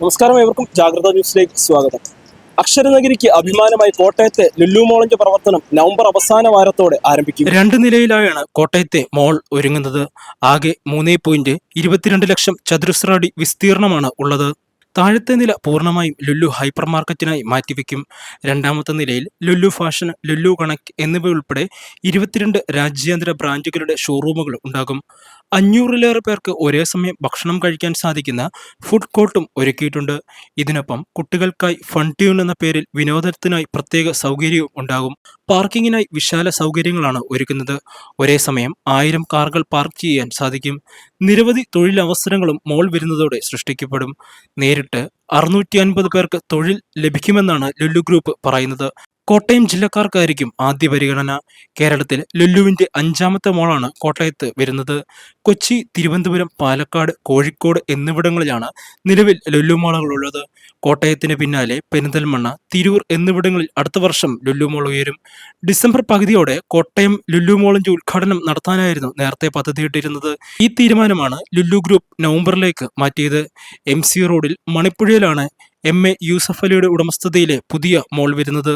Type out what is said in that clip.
നമസ്കാരം, ഏവർക്കും ജാഗ്രത ന്യൂസിലേക്ക് സ്വാഗതം. അക്ഷരനഗരിക്ക് അഭിമാനമായി കോട്ടയത്തെ ലുലു മോളിന്റെ പ്രവർത്തനം നവംബർ അവസാന വാരത്തോടെ ആരംഭിക്കും. 2 നിലയിലായാണ് കോട്ടയത്തെ മോൾ ഒരുങ്ങുന്നത്. ആകെ 3.22 ലക്ഷം ചതുരശ്ര അടി വിസ്തീർണമാണ് ഉള്ളത്. താഴത്തെ നില പൂർണ്ണമായും ലുലു ഹൈപ്പർ മാർക്കറ്റിനായി മാറ്റിവെക്കും. രണ്ടാമത്തെ നിലയിൽ ലുലു ഫാഷൻ, ലുലു കണക്ട് എന്നിവ ഉൾപ്പെടെ 22 രാജ്യാന്തര ബ്രാൻഡുകളുടെ ഷോറൂമുകൾ ഉണ്ടാകും. 500-ലേറെ പേർക്ക് ഒരേ സമയം ഭക്ഷണം കഴിക്കാൻ സാധിക്കുന്ന ഫുഡ് കോർട്ടും ഒരുക്കിയിട്ടുണ്ട്. ഇതിനൊപ്പം കുട്ടികൾക്കായി ഫൺ ട്യൂൺ എന്ന പേരിൽ വിനോദത്തിനായി പ്രത്യേക സൗകര്യവും ഉണ്ടാകും. പാർക്കിങ്ങിനായി വിശാല സൗകര്യങ്ങളാണ് ഒരുക്കുന്നത്. ഒരേ സമയം 1000 കാറുകൾ പാർക്ക് ചെയ്യാൻ സാധിക്കും. നിരവധി തൊഴിലവസരങ്ങളും മോൾ വരുന്നതോടെ സൃഷ്ടിക്കപ്പെടും. നേരിട്ട് 650 പേർക്ക് തൊഴിൽ ലഭിക്കുമെന്നാണ് ലുലു ഗ്രൂപ്പ് പറയുന്നത്. കോട്ടയം ജില്ലക്കാർക്കായിരിക്കും ആദ്യ പരിഗണന. കേരളത്തിൽ ലുലുവിന്റെ 5ാമത്തെ മോളാണ് കോട്ടയത്ത് വരുന്നത്. കൊച്ചി, തിരുവനന്തപുരം, പാലക്കാട്, കോഴിക്കോട് എന്നിവിടങ്ങളിലാണ് നിലവിൽ ലുലു മോളുകളുള്ളത്. കോട്ടയത്തിന് പിന്നാലെ പെരിന്തൽമണ്ണ, തിരൂർ എന്നിവിടങ്ങളിൽ അടുത്ത വർഷം ലുലു മോൾ ഉയരും. ഡിസംബർ പകുതിയോടെ കോട്ടയം ലുലു മോളിന്റെ ഉദ്ഘാടനം നടത്താനായിരുന്നു നേരത്തെ പദ്ധതിയിട്ടിരുന്നത്. ഈ തീരുമാനമാണ് ലുലു ഗ്രൂപ്പ് നവംബറിലേക്ക് മാറ്റിയത്. MC റോഡിൽ മണിപ്പുഴയിലാണ് MA യൂസഫ് അലിയുടെ ഉടമസ്ഥതയിലെ പുതിയ മോൾ വരുന്നത്.